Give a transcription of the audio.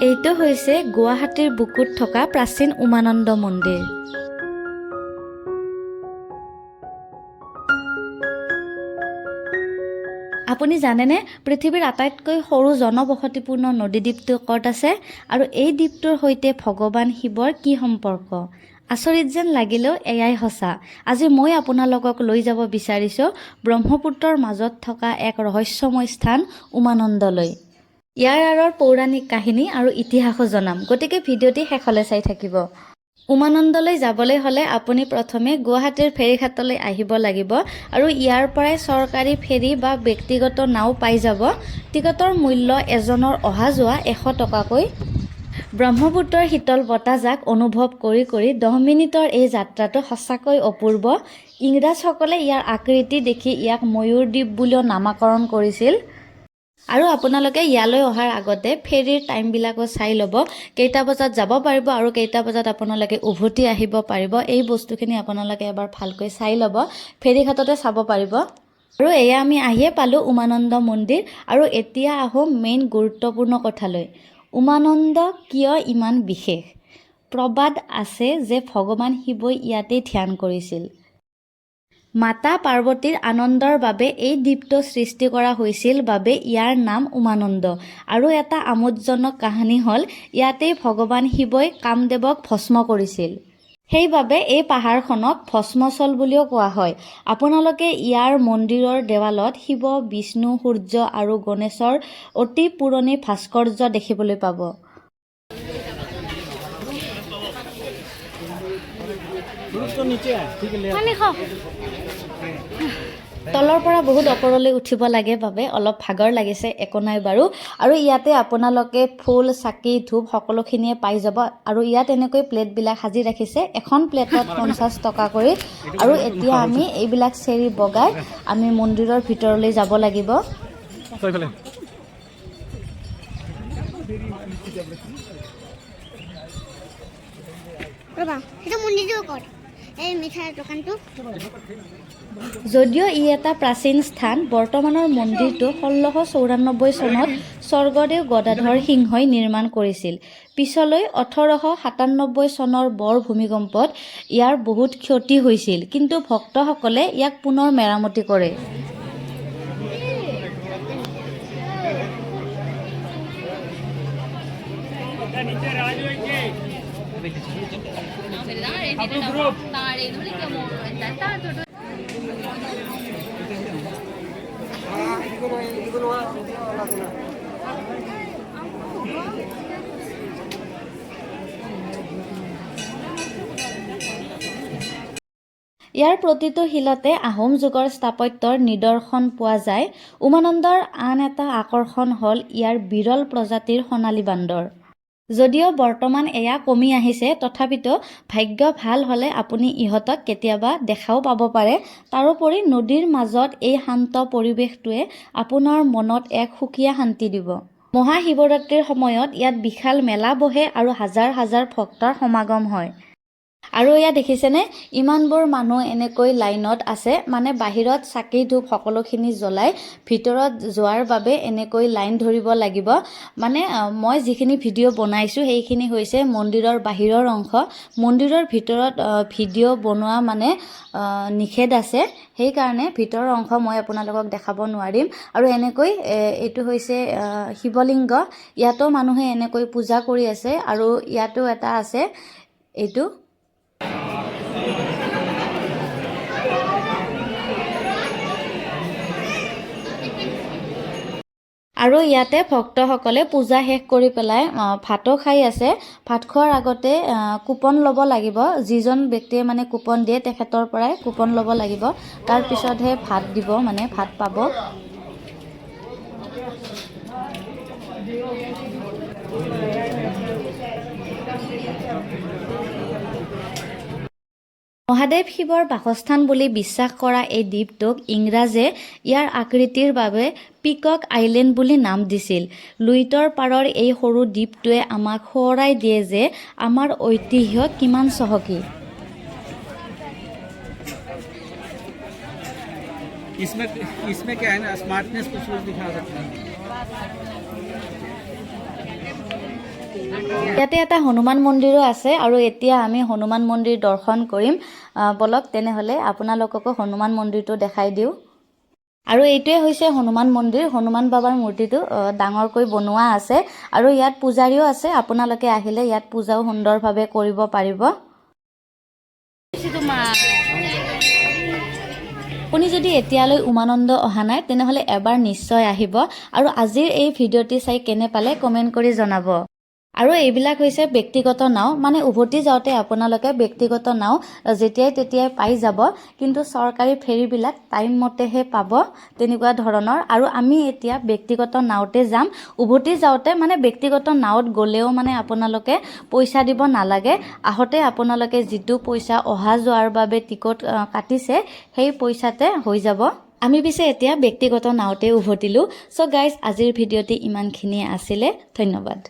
এইটো হৈছে গুৱাহাটীৰ বুকুত থকা প্ৰাচীন উমানন্দ মন্দিৰ। আপুনি জানেনে পৃথিৱীৰ আটাইতকৈ সৰু জনবসতিপূৰ্ণ নদীদ্বীপটো ক'ত আছে আৰু এই দ্বীপটোৰ সৈতে ভগৱান শিৱৰ কি সম্পৰ্ক? আচৰিত যেন লাগিলেও এয়াই সঁচা। আজি মই আপোনালোকক লৈ যাব বিচাৰিছোঁ ব্ৰহ্মপুত্ৰৰ মাজত থকা এক ৰহস্যময় স্থান উমানন্দলৈ। ইয়াৰ আঁৰৰ পৌৰাণিক কাহিনী আৰু ইতিহাসো জনাম, গতিকে ভিডিঅ'টি শেষলৈ চাই থাকিব। উমানন্দলৈ যাবলৈ হ'লে আপুনি প্ৰথমে গুৱাহাটীৰ ফেৰীঘাটলৈ আহিব লাগিব আৰু ইয়াৰ পৰাই চৰকাৰী ফেৰী বা ব্যক্তিগত নাও পাই যাব। টিকটৰ মূল্য এজনৰ অহা যোৱা 100 টকাকৈ। ব্ৰহ্মপুত্ৰৰ শীতল বতাহজাক অনুভৱ কৰি 10 মিনিটৰ এই যাত্ৰাটো সঁচাকৈ অপূৰ্ব। ইংৰাজসকলে ইয়াৰ আকৃতি দেখি ইয়াক ময়ূৰ দ্বীপ বুলিও নামাকৰণ কৰিছিল। আৰু আপোনালোকে ইয়ালৈ অহাৰ আগতে ফেৰীৰ টাইমবিলাকো চাই ল'ব, কেইটা বজাত যাব পাৰিব আৰু কেইটা বজাত আপোনালোকে উভতি আহিব পাৰিব। এই বস্তুখিনি আপোনালোকে এবাৰ ভালকৈ চাই ল'ব, ফেৰীঘাটতে চাব পাৰিব। আৰু এয়া আমি আহিয়ে পালোঁ উমানন্দ মন্দিৰ। আৰু এতিয়া আহোঁ মেইন গুৰুত্বপূৰ্ণ কথালৈ। উমানন্দ কিয় ইমান বিশেষ? প্ৰবাদ আছে যে ভগৱান শিৱই ইয়াতেই ধ্যান কৰিছিল। মাতা পাৰ্বতীৰ আনন্দৰ বাবে এই দ্বীপটো সৃষ্টি কৰা হৈছিল বাবে ইয়াৰ নাম উমানন্দ। আৰু এটা আমোদজনক কাহিনী হ'ল ইয়াতেই ভগৱান শিৱই কামদেৱক ভস্ম কৰিছিল। সেইবাবে এই পাহাৰখনক ভস্মস্থল বুলিও কোৱা হয়। আপোনালোকে ইয়াৰ মন্দিৰৰ দেৱালত শিৱ, বিষ্ণু, সূৰ্য আৰু গণেশৰ অতি পুৰণি ভাস্কৰ্য দেখিবলৈ পাব। তলৰ পৰা বহুত ওপৰলৈ উঠিব লাগে বাবে অলপ ভাগৰ লাগিছে, একো নাই বাৰু। আৰু ইয়াতে আপোনালোকে ফুল, চাকি, ধূপ সকলোখিনিয়ে পাই যাব। আৰু ইয়াত এনেকৈ প্লেটবিলাক সাজি ৰাখিছে, এখন প্লেটত 50 টকা কৰি। আৰু এতিয়া আমি এইবিলাক চেৰি বগাই আমি মন্দিৰৰ ভিতৰলৈ যাব লাগিব। যদিও ই এটা প্ৰাচীন স্থান, বৰ্তমানৰ মন্দিৰটো 1694 চনত স্বৰ্গদেউ গদাধৰ সিংহই নিৰ্মাণ কৰিছিল। পিছলৈ 1897 চনৰ বৰ ভূমিকম্পত ইয়াৰ বহুত ক্ষতি হৈছিল, কিন্তু ভক্তসকলে ইয়াক পুনৰ মেৰামতি কৰে। ইয়াৰ প্ৰতিটো শিলতে আহোম যুগৰ স্থাপত্যৰ নিদৰ্শন পোৱা যায়। উমানন্দৰ আন এটা আকৰ্ষণ হ'ল ইয়াৰ বিৰল প্ৰজাতিৰ সোণালী বান্দৰ। যদিও বৰ্তমান এয়া কমি আহিছে, তথাপিতো ভাগ্য ভাল হ'লে আপুনি ইহঁতক কেতিয়াবা দেখাও পাব পাৰে। তাৰোপৰি নদীৰ মাজত এই শান্ত পৰিৱেশটোৱে আপোনাৰ মনত এক সুকীয়া শান্তি দিব। মহাশিৱৰাত্ৰিৰ সময়ত ইয়াত বিশাল মেলা বহে আৰু হাজাৰ হাজাৰ ভক্তৰ সমাগম হয়। আৰু এয়া দেখিছেনে, ইমানবোৰ মানুহ এনেকৈ লাইনত আছে, মানে বাহিৰত চাকি ধূপ সকলোখিনি জ্বলাই ভিতৰত যোৱাৰ বাবে এনেকৈ লাইন ধৰিব লাগিব। মানে মই যিখিনি ভিডিঅ' বনাইছোঁ সেইখিনি হৈছে মন্দিৰৰ বাহিৰৰ অংশ। মন্দিৰৰ ভিতৰত ভিডিঅ' বনোৱা মানে নিষেধ আছে, সেইকাৰণে ভিতৰৰ অংশ মই আপোনালোকক দেখাব নোৱাৰিম। আৰু এনেকৈ এইটো হৈছে শিৱলিংগ, ইয়াতো মানুহে এনেকৈ পূজা কৰি আছে। আৰু ইয়াতো এটা আছে এইটো। আৰু ইয়াতে ভক্তসকলে পূজা শেষ কৰি পেলাই ভাতো খাই আছে। ভাত খোৱাৰ আগতে কুপন ল'ব লাগিব। যিজন ব্যক্তিয়ে মানে কুপন দিয়ে তেখেতৰ পৰাই কুপন ল'ব লাগিব, তাৰপিছতহে ভাত দিব, মানে ভাত পাব। মহাদেৱ শিৱৰ বাসস্থান বুলি বিশ্বাস কৰা এই দ্বীপটোক ইংৰাজে ইয়াৰ আকৃতিৰ বাবে পিকক আইলেণ্ড বুলি নাম দিছিল। লুইতৰ পাৰৰ এই সৰু দ্বীপটোৱে আমাক সোঁৱৰাই দিয়ে যে আমাৰ ঐতিহ্য কিমান চহকী। इसमें क्या है ना, स्मार्टनेस कुछ दिखा सकते हैं। ইয়াতে এটা হনুমান মন্দিৰো আছে আৰু এতিয়া আমি হনুমান মন্দিৰ দৰ্শন কৰিম বলক তেনেহ'লে আপোনালোককো হনুমান মন্দিৰটো দেখাই দিওঁ আৰু এইটোৱে হৈছে হনুমান মন্দিৰ হনুমান বাবাৰ মূৰ্তিটো ডাঙৰকৈ বনোৱা আছে আৰু ইয়াত পূজাৰীও আছে আপোনালোকে আহিলে ইয়াত পূজাও সুন্দৰভাৱে কৰিব পাৰিব আপুনি যদি এতিয়ালৈ উমানন্দ অহা নাই তেনেহ'লে এবাৰ নিশ্চয় আহিব আৰু আজিৰ এই ভিডিঅ'টি চাই কেনে পালে কমেণ্ট কৰি জনাব আৰু এইবিলাক হৈছে ব্যক্তিগত নাও মানে উভতি যাওঁতে আপোনালোকে ব্যক্তিগত নাও যেতিয়াই তেতিয়াই পাই যাব কিন্তু চৰকাৰী ফেৰীবিলাক টাইম মতেহে পাব তেনেকুৱা ধৰণৰ আৰু আমি এতিয়া ব্যক্তিগত নাওতে যাম উভতি যাওঁতে মানে ব্যক্তিগত নাওত গ'লেও মানে আপোনালোকে পইচা দিব নালাগে আহোঁতে আপোনালোকে যিটো পইচা অহা যোৱাৰ বাবে টিকট কাটিছে সেই পইচাতে হৈ যাব আমি পিছে এতিয়া ব্যক্তিগত নাওতে উভতিলোঁ চ' গাইজ আজিৰ ভিডিঅ'টি ইমানখিনিয়ে আছিলে ধন্যবাদ